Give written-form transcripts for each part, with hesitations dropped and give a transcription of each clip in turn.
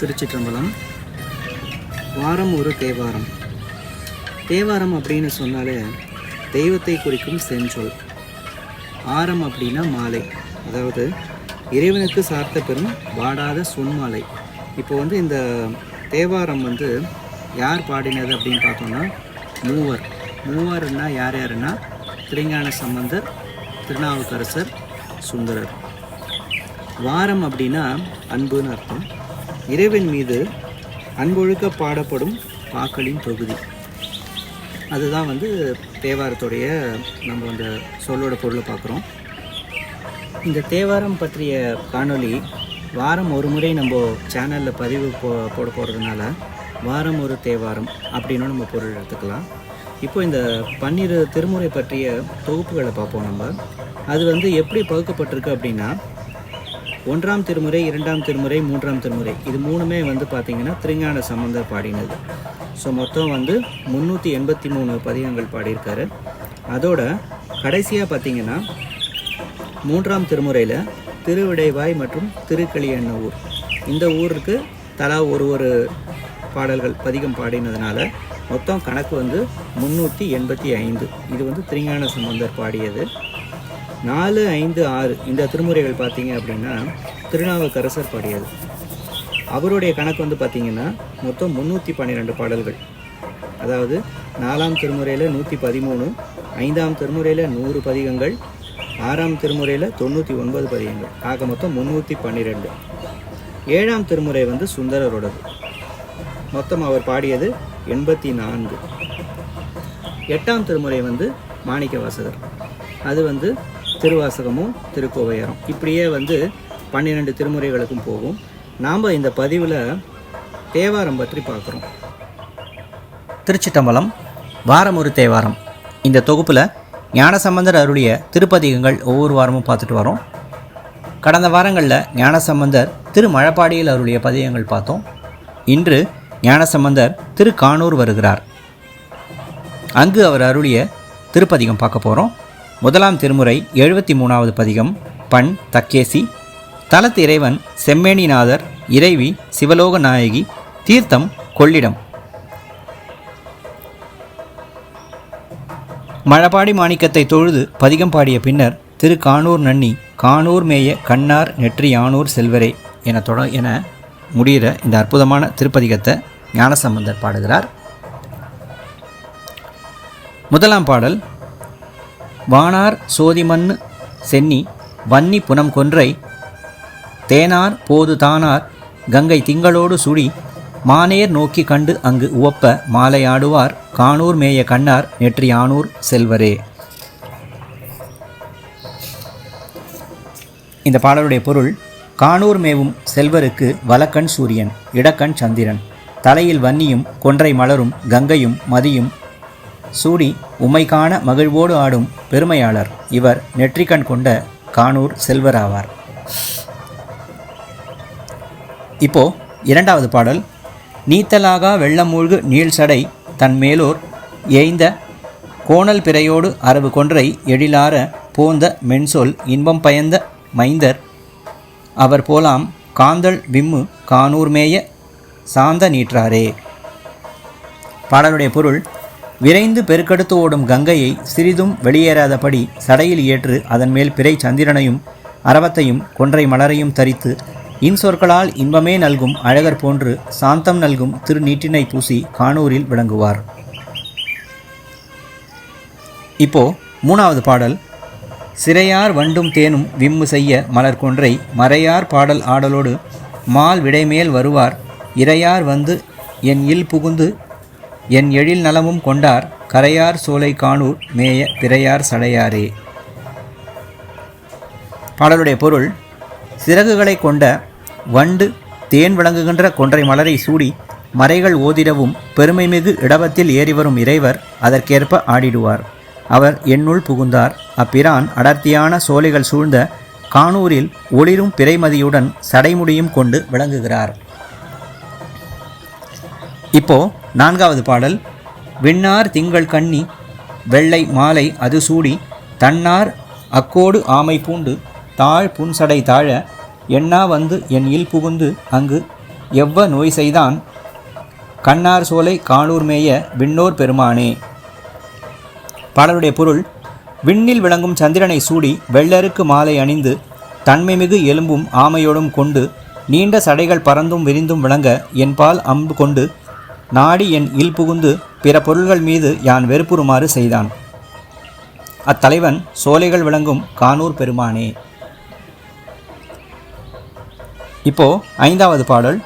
திருச்சிற்றம்பலம். வாரம் ஒரு தேவாரம். தேவாரம் அப்படின்னு சொன்னாலே தெய்வத்தை குறிக்கும் செஞ்சொல். ஆரம் அப்படின்னா மாலை, அதாவது இறைவனுக்கு சார்த்த பெறும் வாடாத சொன்மாலை. இப்போ இந்த தேவாரம் யார் பாடினது அப்படின்னு பார்த்தோம்னா மூவர்னா யாருன்னா திருஞான சம்பந்தர், திருநாவுக்கரசர், சுந்தரர். வாரம் அப்படின்னா அன்புன்னு அர்த்தம். இறைவன் மீது அன்பொழுக்க பாடப்படும் பாக்களின் தொகுதி. அதுதான் தேவாரத்துடைய நம்ம அந்த சொல்லோட பொருளை பார்க்குறோம். இந்த தேவாரம் பற்றிய காணொளி வாரம் ஒரு முறை நம்ம சேனலில் பதிவு போட போகிறதுனால வாரம் ஒரு தேவாரம் அப்படின்னு நம்ம பொருள் எடுத்துக்கலாம். இப்போ இந்த 12 திருமுறை பற்றிய தொகுப்புகளை பார்ப்போம். நம்ம அது எப்படி பகுக்கப்பட்டிருக்கு அப்படின்னா 1ஆம் திருமுறை, 2ஆம் திருமுறை, 3ஆம் திருமுறை, இது மூணுமே பார்த்திங்கன்னா திருஞான சம்பந்தர் பாடினது. ஸோ மொத்தம் 383 பதிகங்கள் பாடியிருக்காரு. அதோட கடைசியாக பார்த்திங்கன்னா 3ஆம் திருமுறையில் திருவிடைவாய் மற்றும் திருக்களியண்ணூர், இந்த ஊருக்கு தலா ஒரு பாடல்கள் பதிகம் பாடினதுனால மொத்தம் கணக்கு 385. இது திருஞான சம்பந்தர் பாடியது. 4, 5, 6 இந்த திருமுறைகள் பார்த்தீங்க அப்படின்னா திருநாவுக்கரசர் பாடியது. அவருடைய கணக்கு பார்த்திங்கன்னா மொத்தம் 312 பாடல்கள். அதாவது 4ஆம் திருமுறையில் 113, 5ஆம் திருமுறையில் 100 பதிகங்கள், 6ஆம் திருமுறையில் 99 பதிகங்கள், ஆக மொத்தம் 312. 7ஆம் திருமுறை சுந்தரரோடது. மொத்தம் அவர் பாடியது 84. 8ஆம் திருமுறை மாணிக்க வாசகர், அது திருவாசகமும் திருக்கோவையாரம். இப்படியே 12 திருமுறைகளுக்கும் போகும். நாம் இந்த பதிவில் தேவாரம் பற்றி பார்க்குறோம். திருச்சிற்றம்பலம். வாரம் ஒரு தேவாரம். இந்த தொகுப்பில் ஞானசம்பந்தர் அருளிய திருப்பதிகங்கள் ஒவ்வொரு வாரமும் பார்த்துட்டு வரோம். கடந்த வாரங்களில் ஞானசம்பந்தர் திருமழப்பாடியில் அருளிய பதிகங்கள் பார்த்தோம். இன்று ஞானசம்பந்தர் திருக்கானூர் வருகிறார். அங்கு அவர் அருளிய திருப்பதிகம் பார்க்க போகிறோம். 1ஆம் திருமுறை 73வது பதிகம். பண் தக்கேசி. தலத்து இறைவன் செம்மேனிநாதர், இறைவி சிவலோக நாயகி, தீர்த்தம் கொள்ளிடம். மழபாடி மாணிக்கத்தை தொழுது பதிகம் பாடிய பின்னர் திருக்கானூர் நன்னி கானூர் மேய கண்ணார் நெற்றி யானூர் செல்வரே என முடிகிற இந்த அற்புதமான திருப்பதிகத்தை ஞானசம்பந்தர் பாடுகிறார். 1ஆம் பாடல். வானார் சோதிமண்ணு சென்னி வன்னி புனம் கொன்றை தேனார் போது தானார் கங்கை திங்களோடு சுழி மானேர் நோக்கி கண்டு அங்கு உவப்ப மாலையாடுவார் கானூர் மேய கண்ணார் நெற்றி யானூர் செல்வரே. இந்த பாடலுடைய பொருள்: கானூர் மேவும் செல்வருக்கு வலக்கண் சூரியன், இடக்கண் சந்திரன், தலையில் வன்னியும் கொன்றை மலரும் கங்கையும் மதியும் சூடி உமை காண மகிழ்வோடு ஆடும் பெருமையாளர் இவர் நெற்றிக்கண் கொண்ட கானூர் செல்வராவார். இப்போ 2வது பாடல். நீத்தலாகா வெள்ளமூழ்கு நீள்சடை தன் மேலோர் ஏய்ந்த கோணல் பிறையோடு அரவு கொன்றை எழிலார போந்த மென்சொல் இன்பம் பயந்த மைந்தர் அவர் போலாம் காந்தள் விம்மு கானூர் மேய சாந்த நீற்றாரே. பாடலுடைய பொருள்: விரைந்து பெருக்கெடுத்து ஓடும் கங்கையை சிறிதும் வெளியேறாதபடி சடையில் ஏற்று அதன் மேல் பிறை சந்திரனையும் அரவத்தையும் கொன்றை மலரையும் தரித்து இன்சொற்களால் இன்பமே நல்கும் அழகர் போன்று சாந்தம் நல்கும் திருநீற்றினை பூசி கானூரில் விளங்குவார். இப்போ 3வது பாடல். சிறையார் வண்டும் தேனும் விம்மு செய்ய மலர் கொன்றை மறையார் பாடல் ஆடலோடு மால் விடைமேல் வருவார் இறையார் என் இல் புகுந்து என் எழில் நலமும் கொண்டார் கரையார் சோலை கானூர் மேய பிறையார் சடையாரே. பாடலுடைய பொருள்: சிறகுகளை கொண்ட வண்டு தேன் விளங்குகின்ற கொன்றை மலரை சூடி மறைகள் ஓதிடவும் பெருமைமிகு இடவத்தில் ஏறிவரும் இறைவர் அதற்கேற்ப ஆடிடுவார். அவர் என்னுள் புகுந்தார். அப்பிரான் அடர்த்தியான சோலைகள் சூழ்ந்த கானூரில் ஒளிரும் பிறைமதியுடன் சடைமுடியும் கொண்டு விளங்குகிறார். இப்போ 4வது பாடல். விண்ணார் திங்கள் கண்ணி வெள்ளை மாலை அது சூடி தன்னார் அக்கோடு ஆமை பூண்டு தாழ் புன்சடை தாழ எண்ணா என் இல் புகுந்து அங்கு எவ்வ நோய் செய்தான் கண்ணார் சோலை காணூர் மேய விண்ணோர் பெருமானே. பாடலுடைய பொருள்: விண்ணில் விளங்கும் சந்திரனை சூடி வெள்ளருக்கு மாலை அணிந்து தன்மைமிகு எலும்பும் ஆமையோடும் கொண்டு நீண்ட சடைகள் பறந்தும் விரிந்தும் விளங்க என்பால் அம்பு கொண்டு நாடி என் இல் புகுந்து பிற பொருள்கள் மீது யான் வெறுப்புறுமாறு செய்தான். அத்தலைவன் சோலைகள் விளங்கும் காணூர் பெருமானே. இப்போ 5வது பாடல்.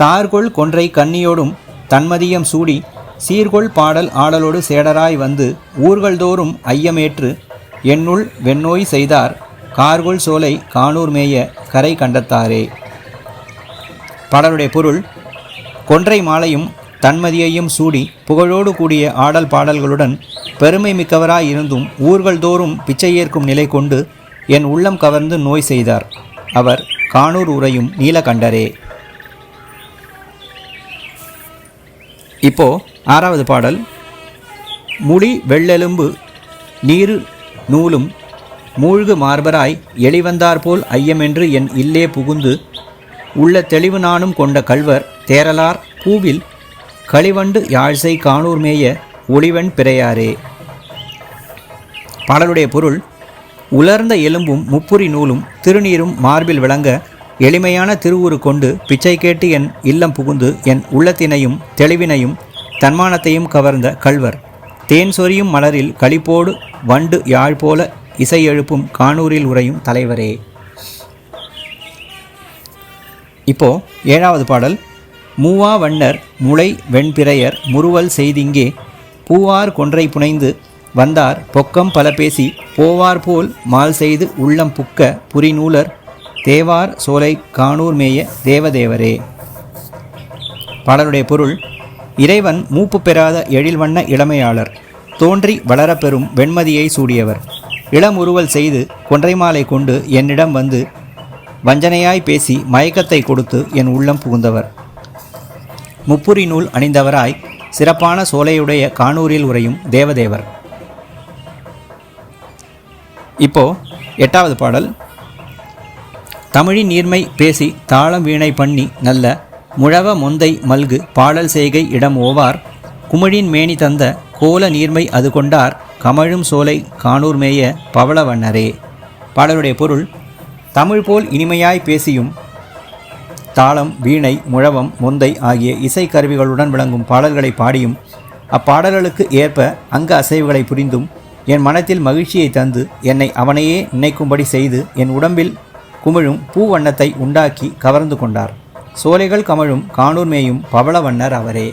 தார்கொள் கொன்றை கன்னியோடும் தன்மதியம் சூடி சீர்கொள் பாடல் ஆடலோடு சேடராய் வந்து ஊர்கள் தோறும் ஐயமேற்று என்னுள் வெண்ணோய் செய்தார் கார்கொள் சோலை காணூர் மேய கரை கண்டத்தாரே. பாடலுடைய பொருள்: கொன்றை மாலையும் தன்மதியையும் சூடி புகழோடு கூடிய ஆடல் பாடல்களுடன் பெருமை மிக்கவராய் இருந்தும் ஊர்கள் தோறும் பிச்சை ஏற்கும் நிலை கொண்டு என் உள்ளம் கவர்ந்து நோய் செய்தார். அவர் காணூர் உரையும் நீலகண்டரே. இப்போ 6வது பாடல். முடி வெள்ளெலும்பு நீரு நூலும் மூழ்கு மார்பராய் எளிவந்தாற்போல் ஐயமென்று என் இல்லே புகுந்து உள்ள தெளிவு நானும் கொண்ட கள்வர் தேரலார் பூவில் களிவண்டு யாழ்சை காணூர் மேய ஒளிவன் பிறையாரே. பாடலுடைய பொருள்: உலர்ந்த எலும்பும் முப்புரி நூலும் திருநீரும் மார்பில் விளங்க எளிமையான திருவுரு கொண்டு பிச்சை கேட்டு என் இல்லம் புகுந்து என் உள்ளத்தினையும் தெளிவினையும் தன்மானத்தையும் கவர்ந்த கள்வர் தேன் சொரியும் மலரில் களிப்போடு வண்டு யாழ் போல இசை எழுப்பும் காணூரில் உரையும் தலைவரே. இப்போ 7வது பாடல். மூவா வண்ணர் முளை வெண்பிறையர் முறுவல் செய்திங்கே பூவார் கொன்றை புனைந்து வந்தார் பொக்கம் பல பேசி போவார் போல் மால் செய்து உள்ளம் புக்க புரிநூலர் தேவார் சோலை காணூர் மேய தேவதேவரே. பாடலுடைய பொருள்: இறைவன் மூப்பு பெறாத எழில்வண்ண இளமையாளர், தோன்றி வளரப்பெறும் வெண்மதியை சூடியவர், இளமுறுவல் செய்து கொன்றை மாலை கொண்டு என்னிடம் வந்து வஞ்சனையாய் பேசி மயக்கத்தை கொடுத்து என் உள்ளம் புகுந்தவர், முப்புரி நூல் அணிந்தவராய் சிறப்பான சோலையுடைய காணூரில் உரையும் தேவதேவர். இப்போ 8வது பாடல். தமிழின் நீர்மை பேசி தாளம் வீணை பண்ணி நல்ல முழவ மொந்தை மல்கு பாடல் செய்கை இடம் ஓவார் குமிழின் மேனி தந்த கோல நீர்மை அது கொண்டார் கமழும் சோலை காணூர் மேய பவளவண்ணரே. பாடலுடைய பொருள்: தமிழ் போல் இனிமையாய் பேசியும் தாளம் வீணை முழவம் மொந்தை ஆகிய இசை கருவிகளுடன் விளங்கும் பாடல்களை பாடியும் அப்பாடல்களுக்கு ஏற்ப அங்க அசைவுகளை புரிந்தும் என் மனத்தில் மகிழ்ச்சியை தந்து என்னை அவனையே நினைக்கும்படி செய்து என் உடம்பில் குமிழும் பூவண்ணத்தை உண்டாக்கி கவர்ந்து கொண்டார். சோலைகள் கமழும் காணூர் மேயும் பவளவண்ணர் அவரே.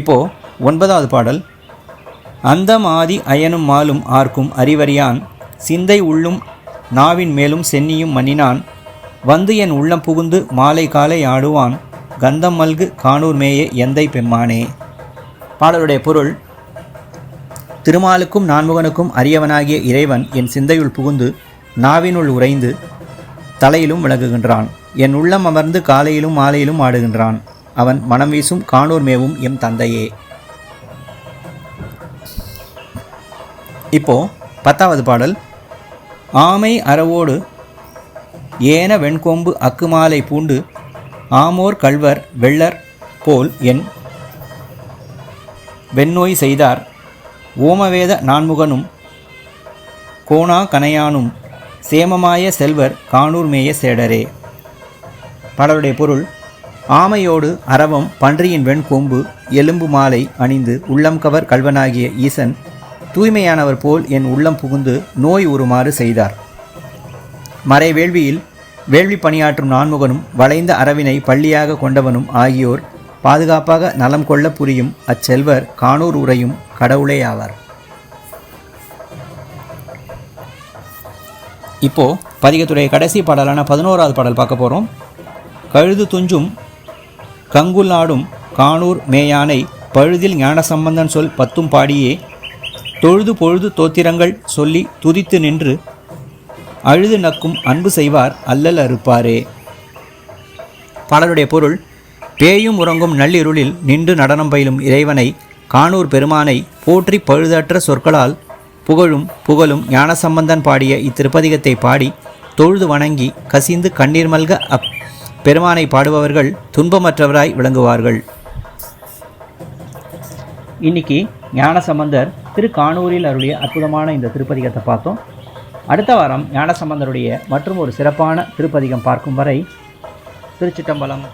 இப்போ 9வது பாடல். அந்தம் ஆதி அயனும் மாலும் ஆர்க்கும் அறிவறியான் சிந்தை உள்ளும் நாவின் மேலும் சென்னியும் மன்னினான் வந்து என் உள்ளம் புகுந்து மாலை காலை ஆடுவான் கந்தம் மல்கு காணூர் மேய எந்தை பெம்மானே. பாடலுடைய பொருள்: திருமாலுக்கும் நான்முகனுக்கும் அரியவனாகிய இறைவன் என் சிந்தையுள் புகுந்து நாவினுள் உறைந்து தலையிலும் விளங்குகின்றான். என் உள்ளம் அமர்ந்து காலையிலும் மாலையிலும் ஆடுகின்றான். அவன் மனம் வீசும் காணூர் மேவும் எம் தந்தையே. இப்போ 10வது பாடல். ஆமை அறவோடு ஏன வெண்கொம்பு அக்குமாலை பூண்டு ஆமோர் கள்வர் வெள்ளர் போல் என் வெண்ணோய் செய்தார் ஓமவேத நான்முகனும் கோணா கனையானும் சேமமாய செல்வர் காணூர் மேய சேடரே. பாடலுடைய பொருள்: ஆமையோடு அரவம் பன்றியின் வெண்கொம்பு எலும்பு மாலை அணிந்து உள்ளம் கவர் கல்வனாகிய ஈசன் தூய்மையானவர் போல் என் உள்ளம் புகுந்து நோய் உறுமாறு செய்தார். மறை வேள்வியில் வேள்வி பணியாற்றும் நான்முகனும் வளைந்த அரவினை பள்ளியாக கொண்டவனும் ஆகியோர் பாதுகாப்பாக நலம் கொள்ள புரியும் அச்செல்வர் காணூர் உரையும் கடவுளே ஆவார். இப்போ பதிகத்துடைய கடைசி பாடலான 11வது பாடல் பார்க்க போகிறோம். கழுது துஞ்சும் கங்குலாடும் காணூர் மேயானை பழுதில் ஞானசம்பந்தன் சொல் 10 பாடியே தொழுது பொழுது தோத்திரங்கள் சொல்லி துதித்து நின்று அழுது நக்கும் அன்பு செய்வார் அல்லல் அறுப்பாரே. பாடலுடைய பொருள்: பேயும் உறங்கும் நள்ளிருளில் நின்று நடனம் பயிலும் இறைவனை காணூர் பெருமானை போற்றி பழுதற்ற சொற்களால் புகழும் ஞானசம்பந்தன் பாடிய இத்திருப்பதிகத்தை பாடி தொழுது வணங்கி கசிந்து கண்ணீர் மல்க பெருமானை பாடுபவர்கள் துன்பமற்றவராய் விளங்குவார்கள். இன்னைக்கு ஞானசம்பந்தர் திருக்கானூரில் அருளிய அற்புதமான இந்த திருப்பதிகத்தை பார்த்தோம். அடுத்த வாரம் ஞானசம்பந்தருடைய மற்றும் ஒரு சிறப்பான திருப்பதிகம் பார்க்கும் வரை திருச்சிற்றம்பலம்.